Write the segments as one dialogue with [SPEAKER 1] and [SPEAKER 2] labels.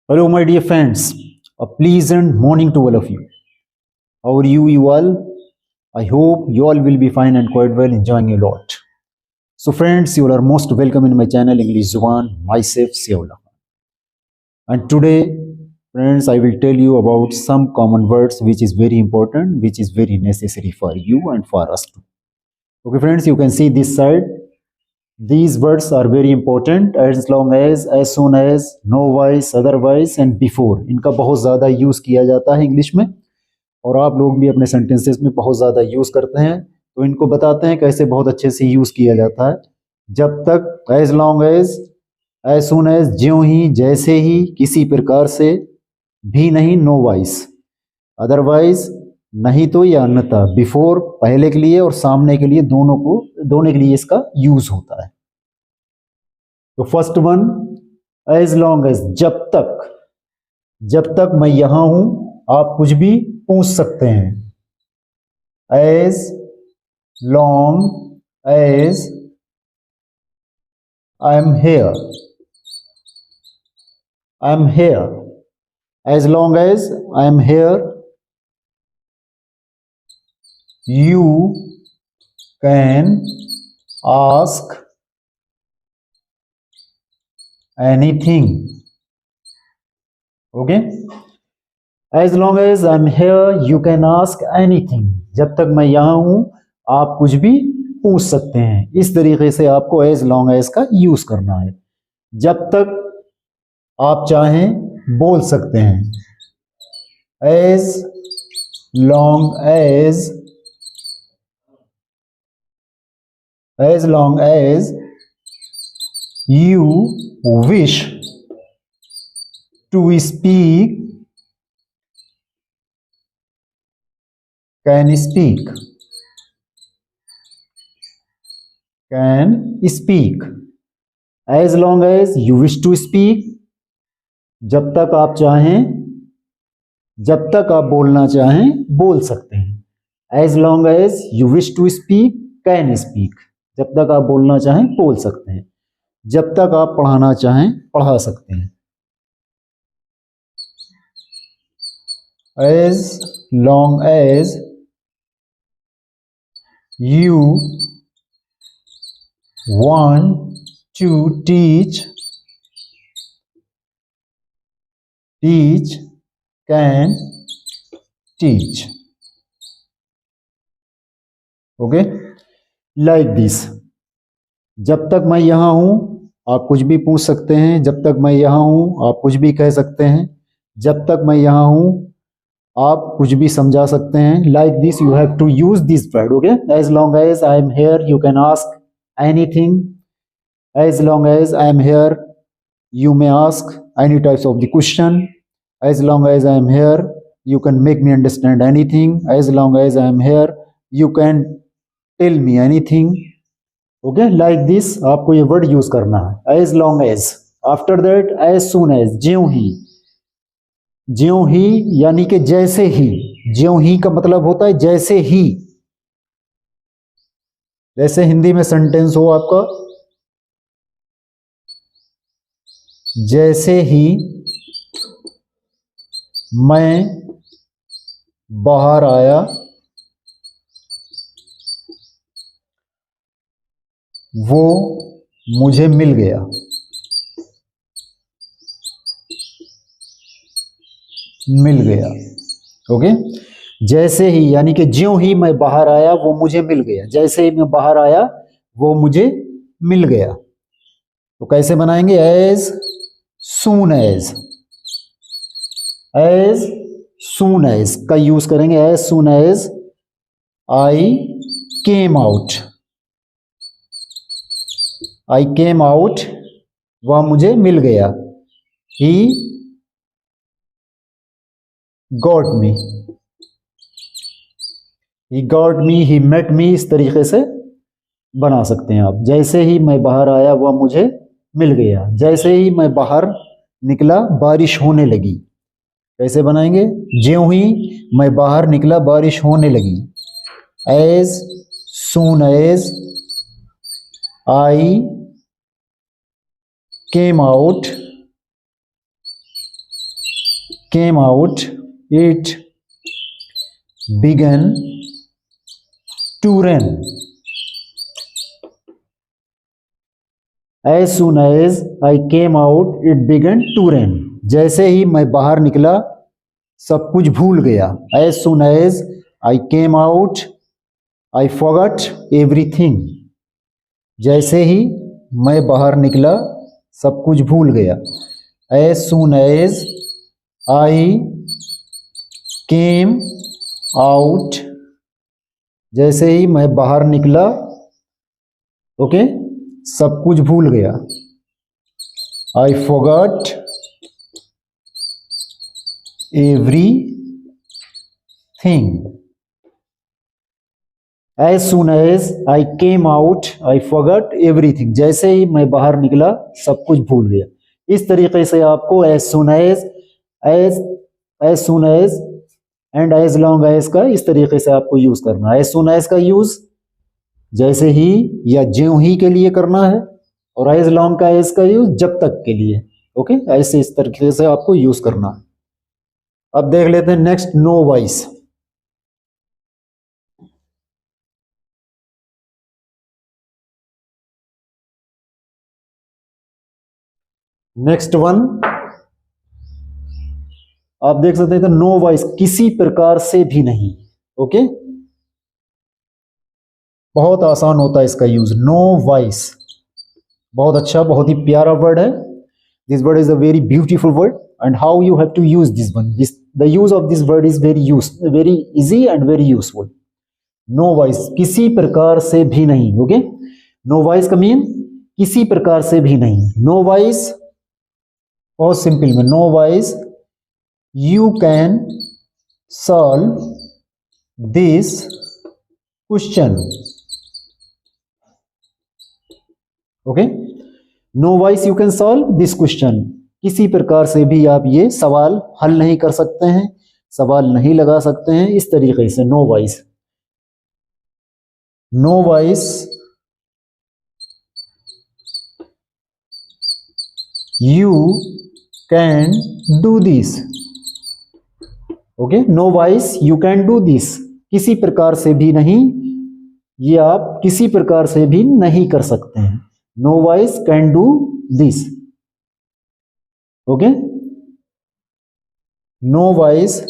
[SPEAKER 1] Hello, my dear friends. A pleasant morning to all of you. How are you all? I hope you all will be fine and quite well, enjoying a lot. So, friends, you all are most welcome in my channel English Zuban, myself, Siaula. And today, friends, I will tell you about some common words which is very important, which is very necessary for you and for us too. Okay, friends, you can see this side. These words are very important as long as soon as, no wise, otherwise and before. इनका बहुत ज़्यादा use किया जाता है English में और आप लोग भी अपने सेंटेंसेस में बहुत ज़्यादा यूज़ करते हैं। तो इनको बताते हैं कैसे बहुत अच्छे से यूज़ किया जाता है। जब तक, as long as soon as, ज्यों ही, जैसे ही, किसी प्रकार से, भी नहीं, नो वाइस, अदरवाइज, नहीं तो या अन्यथा, बिफोर पहले के लिए और सामने के लिए, दोनों के लिए इसका यूज होता है। तो first one, as long as, जब तक मैं यहां हूं आप कुछ भी पूछ सकते हैं। As long as I am here, as long as I am here, you can ask anything. Okay, as long as I'm here you can ask anything. जब तक मैं यहां हूं आप कुछ भी पूछ सकते हैं। इस तरीके से आपको as long as का यूज करना है। जब तक आप चाहें बोल सकते हैं। as long as you wish to speak, can speak. As long as you wish to speak, जब तक आप चाहें, जब तक आप बोलना चाहें बोल सकते हैं। as long as you wish to speak, can speak. जब तक आप बोलना चाहें बोल सकते हैं। जब तक आप पढ़ाना चाहें पढ़ा सकते हैं। as long as you want to teach, can teach. Okay, like this. जब तक मैं यहां हूं आप कुछ भी पूछ सकते हैं। जब तक मैं यहां हूं आप कुछ भी कह सकते हैं। जब तक मैं यहां हूं आप कुछ भी समझा सकते हैं। Like this you have to use this word. Okay, as long as I am here you can ask anything. As long as I am here you may ask any types of the question. As long as I am here you can make me understand anything. As long as I am here you can tell me anything. Okay, like this आपको ये word use करना है। as long as, after that as soon as, ज्यों ही यानी कि जैसे ही। ज्यों ही का मतलब होता है जैसे ही। जैसे हिंदी में सेंटेंस हो आपका, जैसे ही मैं बाहर आया वो मुझे मिल गया। ओके, जैसे ही यानी कि ज्यों ही मैं बाहर आया वो मुझे मिल गया। जैसे ही मैं बाहर आया वो मुझे मिल गया। तो कैसे बनाएंगे? एज सून एज का यूज करेंगे। As soon as I came out वह मुझे मिल गया। He got me, he met me. इस तरीके से बना सकते हैं आप। जैसे ही मैं बाहर आया वह मुझे मिल गया। जैसे ही मैं बाहर निकला बारिश होने लगी। कैसे बनाएंगे? ज्यों ही मैं बाहर निकला बारिश होने लगी। As soon as I came out came out, it began to rain. As soon as I came out, it began to rain. जैसे ही मैं बाहर निकला सब कुछ भूल गया. As soon as I came out, I forgot everything. जैसे ही मैं बाहर निकला सब कुछ भूल गया. As soon as I came out, जैसे ही मैं बाहर निकला, ओके, सब कुछ भूल गया. I forgot everything. As soon as I came out, I forgot everything. जैसे ही मैं बाहर निकला सब कुछ भूल गया. इस तरीके से आपको as soon as and as long as का इस तरीके से आपको यूज करना है. as soon as का यूज जैसे ही या ज्यों ही के लिए करना है, और as long का as का यूज जब तक के लिए. ओके, ऐसे इस तरीके से आपको यूज करना है. अब देख लेते हैं next, nowise. Next one आप देख सकते हैं तो नो वॉइस, किसी प्रकार से भी नहीं. ओके, बहुत आसान होता है इसका यूज. नो वॉइस बहुत अच्छा, बहुत ही प्यारा वर्ड है. This word is a very beautiful word. And how you have to use this one, the use of this word is very easy and very useful. Nowise, किसी प्रकार से भी नहीं. ओके, नो वॉइस का mean किसी प्रकार से भी नहीं. नो वॉइस बहुत सिंपल में, nowise you can solve this question. Okay, no voice you can solve this question. किसी प्रकार से भी आप ये सवाल हल नहीं कर सकते हैं, सवाल नहीं लगा सकते हैं. इस तरीके से nowise. Nowise you can do this. Okay, nowise you can do this. किसी प्रकार से भी नहीं, ये आप किसी प्रकार से भी नहीं कर सकते हैं. Nowise can do this. Okay, nowise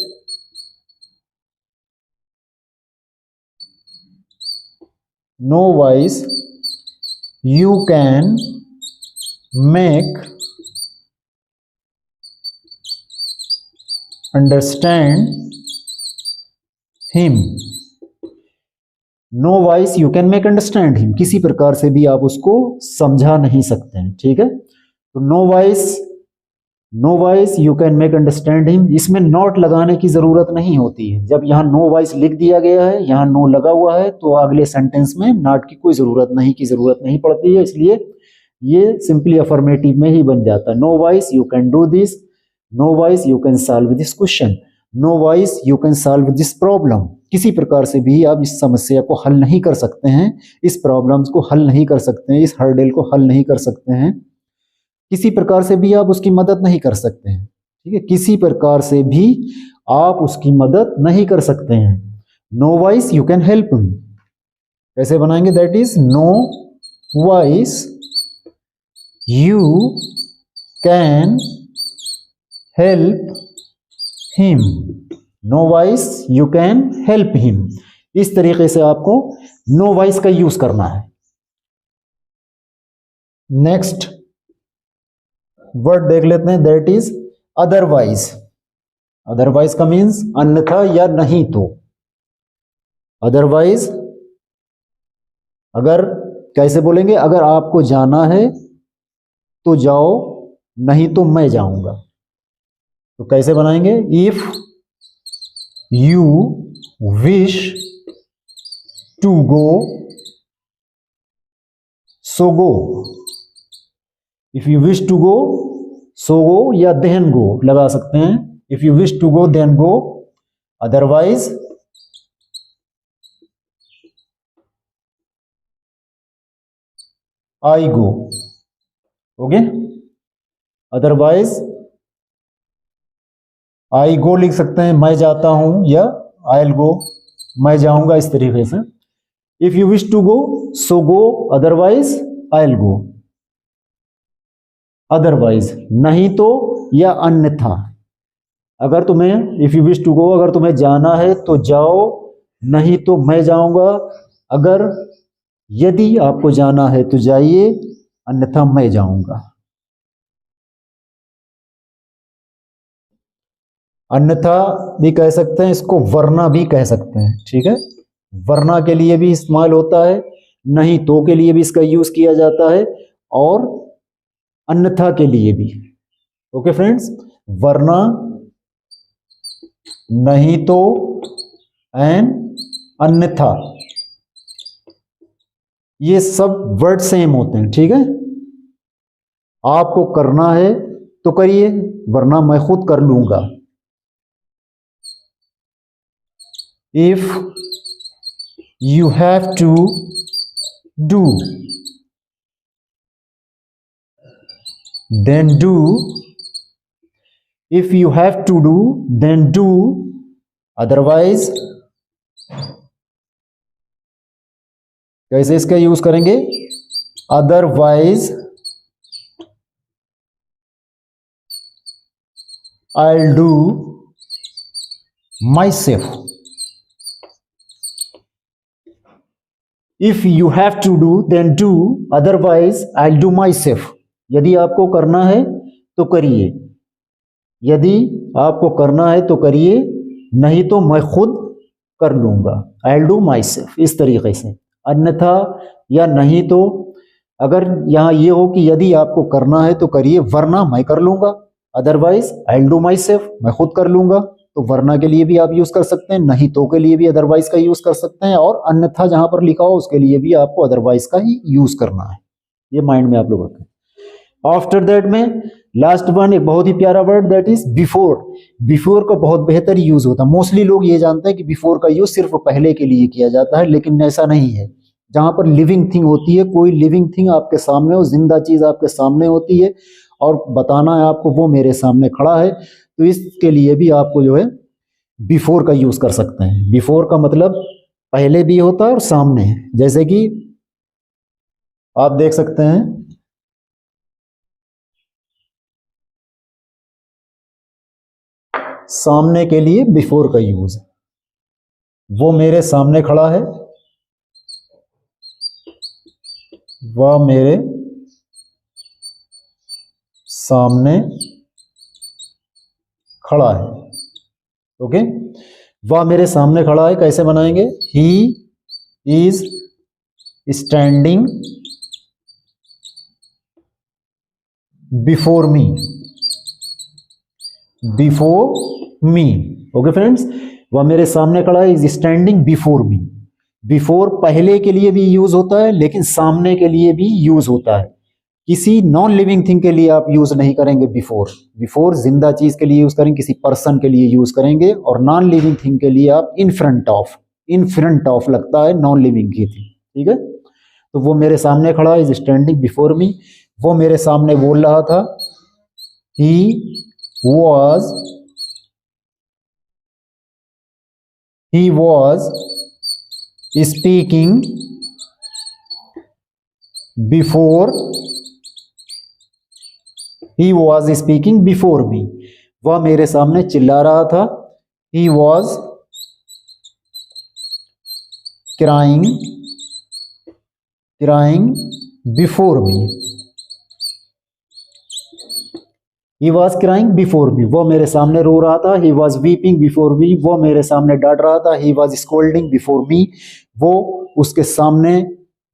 [SPEAKER 1] you can make understand him. Nowise you can make understand him, किसी प्रकार से भी आप उसको समझा नहीं सकते हैं. ठीक है, तो nowise you can make understand him. इसमें नॉट लगाने की जरूरत नहीं होती है. जब यहाँ नो वॉइस लिख दिया गया है, यहाँ नो लगा हुआ है, तो अगले सेंटेंस में नॉट की कोई जरूरत नहीं पड़ती है. इसलिए ये सिंपली अफर्मेटिव में ही बन जाता है. Nowise you can do this. Nowise you can solve this question. Nowise you can solve this problem. किसी प्रकार से भी आप इस समस्या को हल नहीं कर सकते हैं, इस प्रॉब्लम्स को हल नहीं कर सकते हैं, इस हर्डल को हल नहीं कर सकते हैं. किसी प्रकार से भी आप उसकी मदद नहीं कर सकते हैं. ठीक है, किसी प्रकार से भी आप उसकी मदद नहीं कर सकते हैं. Nowise you can help him. कैसे बनाएंगे, that is nowise you can help him. Nowise you can help him. इस तरीके से आपको नो वॉइस का यूज करना है. नेक्स्ट वर्ड देख लेते हैं, दैट इज अदरवाइज. अदरवाइज का मीन्स अन्यथा या नहीं तो. अदरवाइज अगर कैसे बोलेंगे, अगर आपको जाना है तो जाओ, नहीं तो मैं जाऊंगा. तो कैसे बनाएंगे, if you wish to go so go. If you wish to go so go या देन गो लगा सकते हैं. If you wish to go then go. Otherwise I go. Okay, otherwise I go लिख सकते हैं मैं जाता हूं, या आई विल गो मैं जाऊंगा, इस तरीके से। If you wish to go so go, otherwise I will go. Otherwise नहीं तो, या अन्यथा। अगर तुम्हें if you wish to go, अगर तुम्हें जाना है तो जाओ, नहीं तो मैं जाऊंगा। अगर यदि आपको जाना है तो जाइए, अन्यथा मैं जाऊंगा। अन्यथा भी कह सकते हैं, इसको वरना भी कह सकते हैं, ठीक है। वरना के लिए भी इस्तेमाल होता है, नहीं तो के लिए भी इसका यूज किया जाता है, और अन्यथा के लिए भी। ओके फ्रेंड्स, वरना, नहीं तो, एंड अन्यथा, ये सब वर्ड सेम होते हैं, ठीक है। आपको करना है तो करिए, वरना मैं खुद कर लूंगा। If you have to do, then do. If you have to do, then do. Otherwise, कैसे इसका यूज करेंगे? Otherwise, I'll do myself. If you have to do, then do. Otherwise, I'll do myself. यदि आपको करना है तो करिए, यदि आपको करना है तो करिए, नहीं तो मैं खुद कर लूंगा। I'll do myself, इस तरीके से। अन्यथा या नहीं तो, अगर यहाँ ये हो कि यदि आपको करना है तो करिए, वरना मैं कर लूंगा। अदरवाइज I'll do myself, मैं खुद कर लूंगा। तो वरना के लिए भी आप यूज कर सकते हैं, नहीं तो के लिए भी अदरवाइज का यूज कर सकते हैं, और अन्यथा जहां पर लिखा हो उसके लिए भी आपको अदरवाइज का ही यूज करना है। ये माइंड में आप लोग रखें। आफ्टर दैट में लास्ट वन एक बहुत ही प्यारा word, that is before. Before का बहुत बेहतर यूज होता है। मोस्टली लोग ये जानते हैं कि बिफोर का यूज सिर्फ पहले के लिए किया जाता है, लेकिन ऐसा नहीं है। जहां पर लिविंग थिंग होती है, कोई लिविंग थिंग आपके सामने हो, जिंदा चीज आपके सामने होती है, और बताना है आपको वो मेरे सामने खड़ा है, तो इसके लिए भी आपको जो है बिफोर का यूज कर सकते हैं। बिफोर का मतलब पहले भी होता है और सामने, जैसे कि आप देख सकते हैं, सामने के लिए बिफोर का यूज, वो मेरे सामने खड़ा है, वह मेरे सामने खड़ा है। ओके, वह मेरे सामने खड़ा है कैसे बनाएंगे? He is standing before me, before me. Okay friends, वह मेरे सामने खड़ा है, is standing before me. Before पहले के लिए भी यूज होता है, लेकिन सामने के लिए भी यूज होता है। किसी नॉन लिविंग थिंग के लिए आप यूज नहीं करेंगे बिफोर। बिफोर जिंदा चीज के लिए यूज करेंगे, किसी पर्सन के लिए यूज करेंगे, और नॉन लिविंग थिंग के लिए आप in front of, in front of लगता है नॉन लिविंग की थिंग, ठीक है। तो वो मेरे सामने खड़ा है, इज स्टैंडिंग बिफोर मी। वो मेरे सामने बोल रहा था, ही was speaking before me। वह मेरे सामने चिल्ला रहा था, he was crying before me। He was crying before me, वो मेरे सामने रो रहा था। He was weeping before me, वो मेरे सामने डांट रहा था। He was scolding before me, वो उसके सामने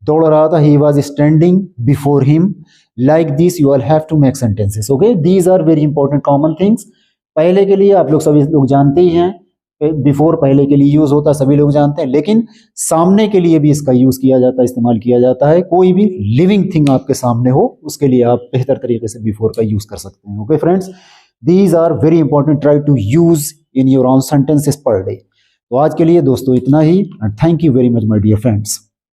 [SPEAKER 1] दौड़ रहा था। He was standing before him। Like this you all have to make sentences, okay? These are very important common things। पहले के लिए आप लोग सभी लोग जानते ही हैं, बिफोर पहले के लिए यूज होता है, सभी लोग जानते हैं, लेकिन सामने के लिए भी इसका यूज किया जाता है, इस्तेमाल किया जाता है। कोई भी लिविंग थिंग आपके सामने हो, उसके लिए आप बेहतर तरीके से बिफोर का यूज कर सकते हैं। Okay friends, these are very important, try to use in your own sentences per day. तो आज के लिए दोस्तों इतना ही, and thank you very much my dear friends.